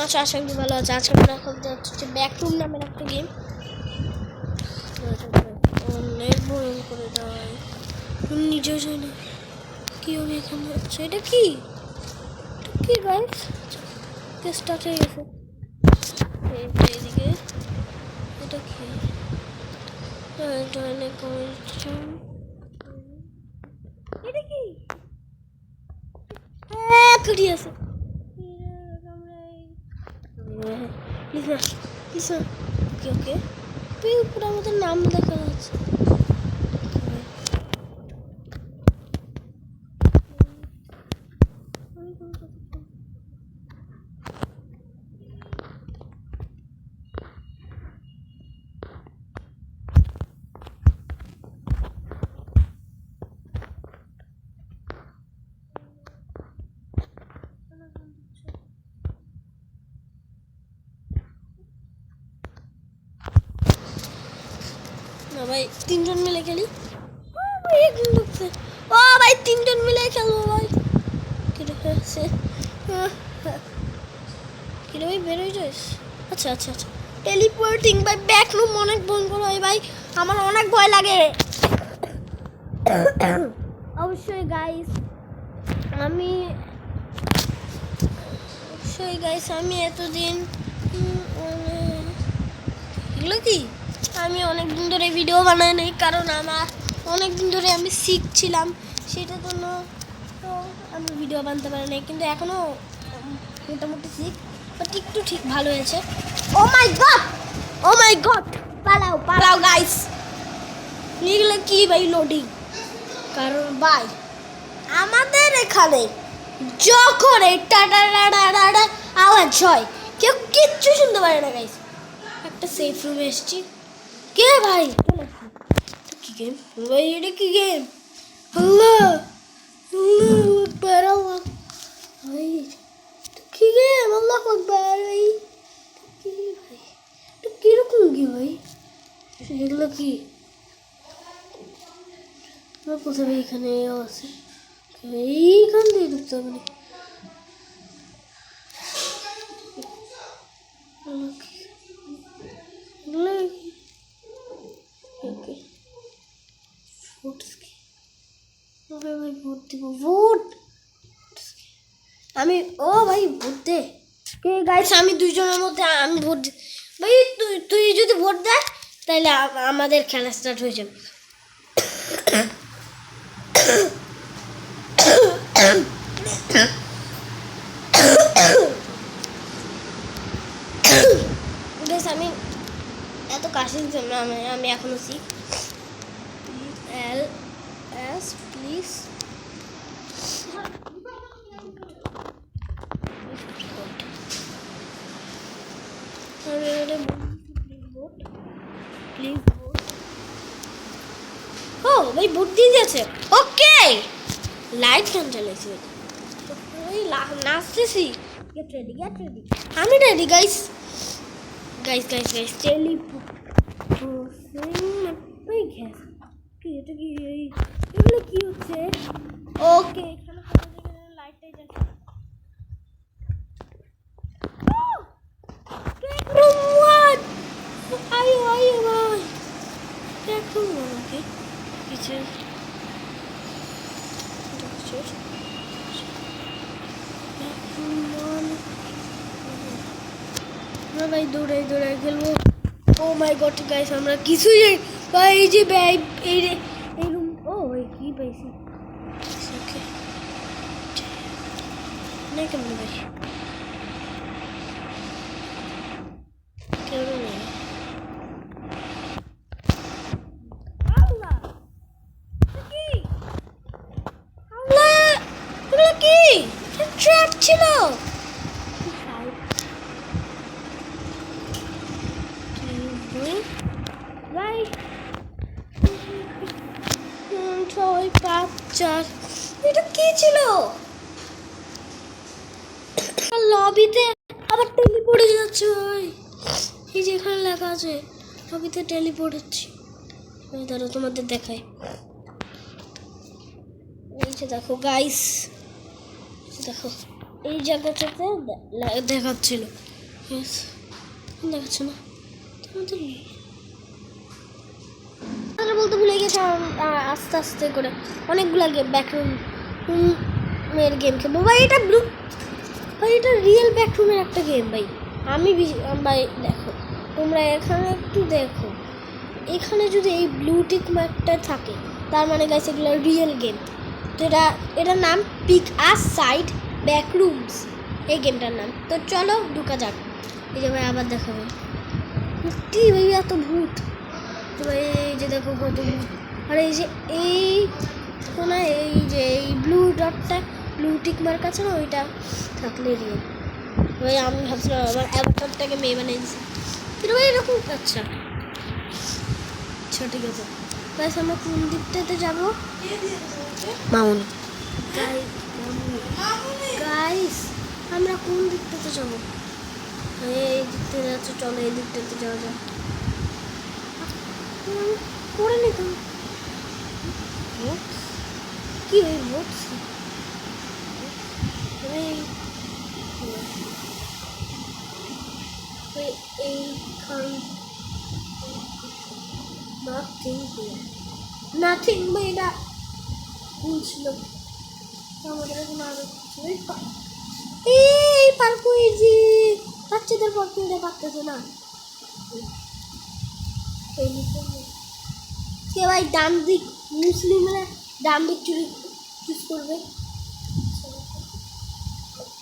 আছো? আশা করি ভালো আছে। আজকে আমরা খেলতে হচ্ছে ব্যাকরুম নামের একটা গেম। অনেক ভয়ঙ্কর করে দেয়, নিজেও জানি না কি হবে এখানে। আচ্ছা এটা কি কি গাইস, স্টার্ট হয়ে গেছে। এদিকে এটা কি? এটা অনেক এটা কি? হ্যাঁ কুড়ি আছে। ওকে ওকে, উপরে আমাদের নাম দেখা যাচ্ছে। না ভাই তিনজন মিলে খেলি। ও ভাই তিনজন মিলে খেলবো ভাই। কিরে ভাই বেরোই যাস? আচ্ছা আচ্ছা আচ্ছা, টেলিপোর্টিং ভাই। ব্যাকরুম অনেক ভয়ঙ্কর হয় ভাই, আমার অনেক ভয় লাগে। অবশ্যই গাইস আমি এতদিন এগুলো কি, আমি অনেক দিন ধরে ভিডিও বানাই নাই, কারণ আমার অনেক দিন ধরে আমি শিখছিলাম, সেটার জন্য তো আমি ভিডিও বানাতে পারি নাই। কিন্তু এখনও মোটামুটি শিখ, বাট একটু ঠিক ভালো হয়েছে। ও মাই গড, পালাও পালাও গাইস। এগুলো কি ভাই লোডিং? কারণ ভাই আমাদের এখানে যখন এটা আওয়াজ হয় কেউ কিচ্ছু শুনতে পারে না গাইস। একটা সেফ রুমে এসেছি। কে ভাই? কি গেম ভাই? এটা কি গেম? আল্লাহ আল্লাহু আকবার, আল্লাহ ভাই কি গেম? আল্লাহু আকবার ভাই, কি ভাই এটা কিরকম গেম ভাই? এগুলো কি? প্রথমে এখানে আছে, এইখান দিয়ে ঢুকতে হবে না? ভোট দিব, ভোট আমি। ও ভাই ভোট দে গাইস, আমি দুইজনের মধ্যে আমি ভোট ভাই। তুই যদি ভোট দেয় তাহলে আমাদের খেলা স্টার্ট হয়ে যাবে। আমি এত কাশি আমি এখনো শিখ। LS please. ও ভাই ভোট দিয়ে দিয়েছে। ওকে লাইট কেন চালাইছি? ওই নাচতেছি। গেট রেডি গেট রেডি, আমি রেডি গাইস। এটা কি? এগুলো কি হচ্ছে? ওকে এখানে লাইটটাই জ্বলছে। আয়ো আয়ো ভাই, দেখো আমাকে কিছু ভাই দৌড়াই দৌড়াই খেলবো। ও মাই গড গাইস, আমরা কিছুই ভাই এই যে এই রুম। ও ভাই কি পাইছি? ওকে না কেমন ভাই কেমন নেই? কি ট্র্যাপ ছিল ভাই? 6 5 4 এটা কি ছিল? লবিতে আবার টেলিপোর্ট হয়ে যাচ্ছে ভাই। এই যে এখানে লেখা আছে লবিতে টেলিপোর্ট হচ্ছে। দাঁড়াও তোমাদের দেখাই। এই যে দেখো গাইস, দেখো এই জায়গাটাতে দেখাচ্ছিল Yes. দেখাচ্ছে না তোমাদের তাহলে বলতে ভুলে গেছে আস্তে আস্তে করে অনেকগুলো গেম ব্যাকরুম এর গেম খেলবো ভাই। এটা ব্লু ভাই, এটা রিয়েল ব্যাকরুমের একটা গেম ভাই। আমি ভাই দেখো, তোমরা এখানে একটু দেখো, এখানে যদি এই ব্লু টিক মার্কটা থাকে তার মানে গাইস এগুলো রিয়েল গেম। তো এটার নাম পিক আস সাইড ব্যাকরুমস এই গেমটার নাম। তো চলো ঢুকা যাক। এই যে ভাই আবার দেখাবে কি ভাই এত ভূত। তো ভাই এই যে দেখো কত ভূত। আর এই যে এই কোনা এই যে এই ব্লু ডটটা ব্লু টিক মার্ক আছে না, ওইটা থাকলে রিয়েল ভাই। আমি ভাবছিলাম আবার অ্যাভাটারটাকে মেয়ে বানিয়ে দিচ্ছি কিন্তু ভাই এরকম। আচ্ছা আচ্ছা ঠিক আছে গাইস, আমরা কোন দিকটাতে যাবো? মামুনি গাইস, আমরা কোন দিকটাতে যাবো? এই দিকটাতে যাচ্ছে, চলো এই দিকটাতে যাওয়া যায়। করে নি তো কি ওই বক্স এইখান নাথিং ভাই, এটা ভুল ছিল আমাদের। এখন আরো এই পার্কু যে বাচ্চাদের পক্ষে এটা পারতেছে না। কে ভাই ডান দিক মুসলিমরা ডান দিক চুজ করবে।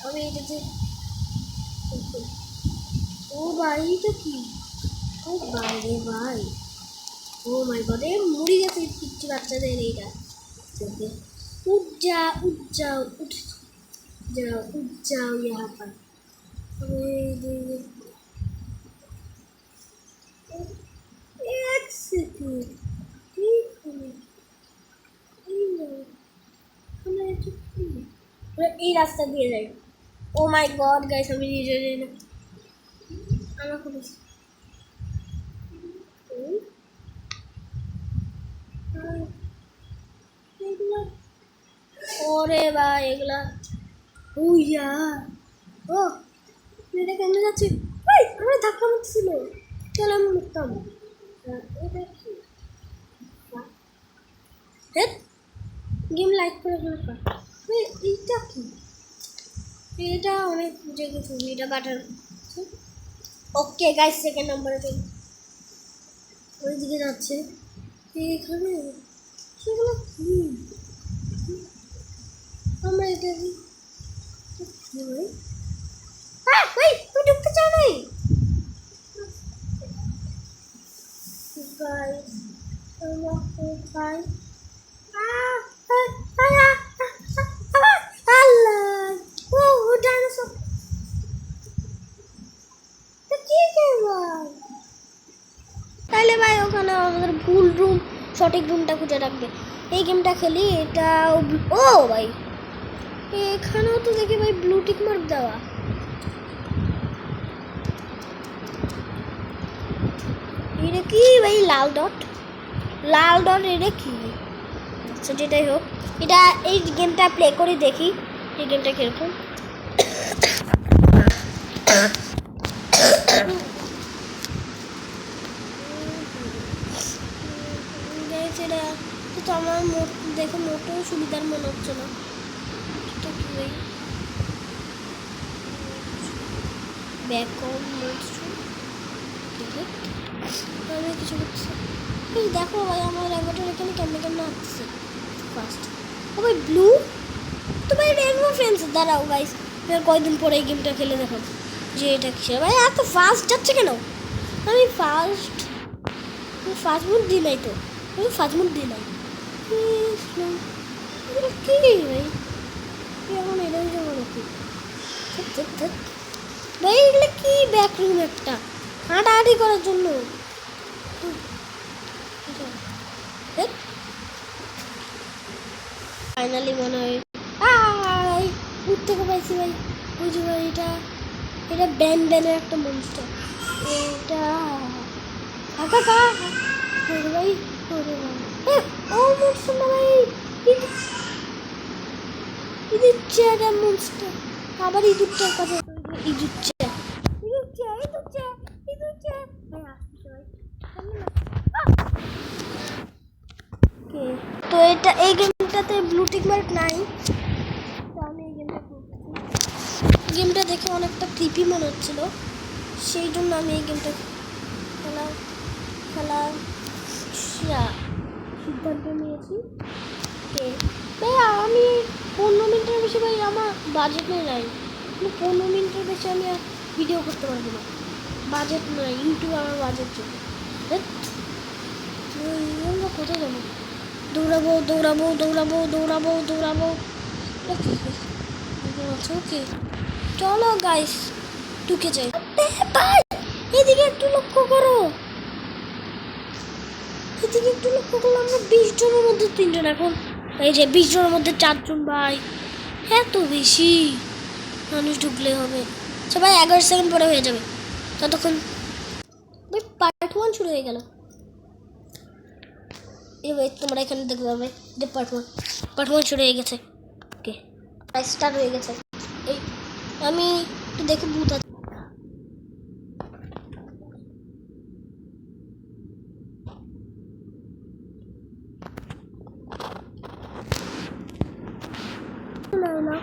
আমি এটাতে ও ভাই এটা কি? ও ভাই রে ভাই, ও মাই গড, এ মরে গেছে পিচ্ছি বাচ্চাদের এইটা। উঠ যাও উঠ যাও উঠ যাও উঠ যাও यहाँ पर। एक सेकंड এই রাস্তা দিয়ে যাই। ও মাই গড গাইস, আমি নিজে যাই না আমার কোনো ওরে ভাই এগুলা ওইয়া ও এটা কেমনে যাচ্ছে ভাই? আমার ধাক্কা মারছিল, চলো আমি মুখতাম। এটা কি গেম লাইক করে ফেলবা? এইটা কি? এটা অনেক বুঝে গেছি, এটা বাটার। ওকে গাইস, সেকেন্ড নাম্বারে চলো। ওই দিকে যাচ্ছে এখানে সেগুলো কি? আমরা এটা কি ভাই তুই ঢুকতে চাও নাই গাইস? আমরা কোথায়? আল্লাহ, ও ডাইনোসর তো কি ভাই? তাইলে ভাই ওখানে আমাদের ভুল রুম সঠিক রুমটা খুঁজে রাখবে। এই গেমটা খেলি এটা। ও ভাই এখানেও তো দেখি ভাই ব্লু টিক মার্ক দেওয়া। এটা কি ভাই? লাল ডট এটা কি? আচ্ছা যেটাই হোক, এটা এই গেমটা প্লে করে দেখি এই গেমটা কিরকম। এটা তো আমার দেখে মোটেও সুবিধার মনে হচ্ছে না। এটা কি ভাই? ব্যাকগ্রাউন্ড আমি কিছু করছি এই দেখো ভাই, আমার অ্যাভাটার এখানে কেমনে আসছে ফার্স্ট। ও ভাই ব্লু তো ভাই রেনবো ফ্রেন্ডস। দাঁড়াও গাইস, কয়েকদিন পরে এই গেমটা খেলে দেখো যে এটা কিসের ভাই এত ফাস্ট যাচ্ছে কেন? আমি ফার্স্ট মুড দিই নাই তো, আমি ফার্স্ট মুড দিই নাই। কি ভাই এখন এটাই যাবো নাকি? ভাই এগুলো কি ব্যাকরুম একটা হাঁটাহাঁটি করার জন্য। ফাইনালি মনে হয় উঠ থেকে পাইছি ভাই। বুঝি ভাই এটা ব্যান্ডেনের একটা মনস্টার। এটা ভাই ও মনস্টার না ভাই, ইঁদুর চেয়ারের মনস্টার। আবার ইঁদুরটার কাছে ইঁদুর চেয়ার এই গেমটাতে ব্লু টিক মার্ক নাই, তো আমি এই গেমটা দেখে অনেকটা ক্রিপি মনে হচ্ছিল, সেই জন্য আমি এই গেমটা খেলার সিদ্ধান্ত নিয়েছি। ভাই আমি 15 মিনিটের বেশি, ভাই আমার বাজেটে নাই, 15 মিনিটের বেশি আমি আর ভিডিও করতে পারবো না, বাজেট নয়, ইউটিউব আমার বাজেট চলবে। আমরা কোথায় যাবো? দৌড়াবো দৌড়াবো দৌড়াবো দৌড়াবো দৌড়াবো, ওকে চলো গাইস ঢুকে যাই। ভাই এদিকে একটু লক্ষ্য করো, এদিকে একটু লক্ষ্য করলো, আমরা 20 জনের মধ্যে 3 জন, এখন এই যে 20 জনের মধ্যে 4 জন। ভাই এত বেশি মানুষ ঢুকলে হবে? আচ্ছা ভাই 11 সেকেন্ড পরে হয়ে যাবে, ততক্ষণ ভাই পার্ট 1 শুরু হয়ে গেল। এবার তোমরা এখানে দেখতে পাবে যে পার্ট 1 শুরু হয়ে গেছে। ওকে স্টার্ট হয়ে গেছে। এই আমি একটু দেখে ভূত আছে না না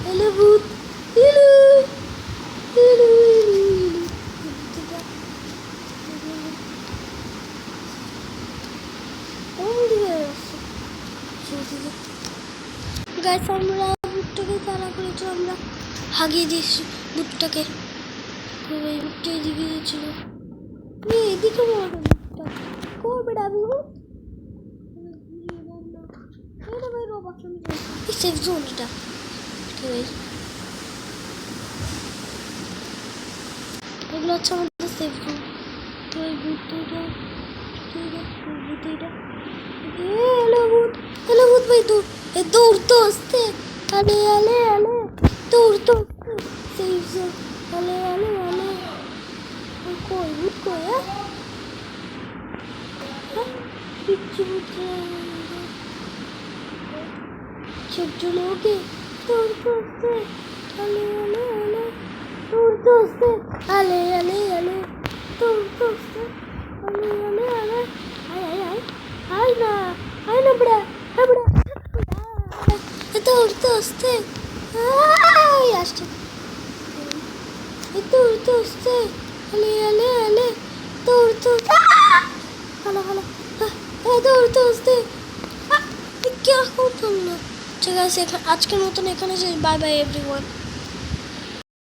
hello ভূত, hello hello গাইস, আমরা ভূতটাকে তাড়া করেছি, আমরা হাগিয়ে দিয়েছি ভূতটাকে। ভূতটা এদিকে দিয়েছিল, এদিকে ভূতটা করবে ডাবি ভূত। সেফ জোন এটা, এগুলো হচ্ছে আমাদের সেফ জোন। তো এই ভূতটা হ্যালো ভূত, হ্যালো ভূত ভাই, দৌড় তো আসতে, আলে আলে আলে দৌড় তো সেফ জোন, আলে আলে আলে কই ভূত কই? পিচ্ছি ভূত সেফ জোন। ওকে দৌড় তো আসতে, আলে আলে আলে দৌড় তো আসতে, আলে আলে আলে দৌড় তো আসতে, আলে আলে আলে আয় না বড়া, বড়া দৌড় তো আসতে, আসছে দৌড় তো আসতে, আলে আলে আলে দৌড় তো ভালো ভালো দৌড় তো আসতে, क्या होता है? ঠিক আছে আজকের মতন এখানে বাই বাই এভরিওয়ান।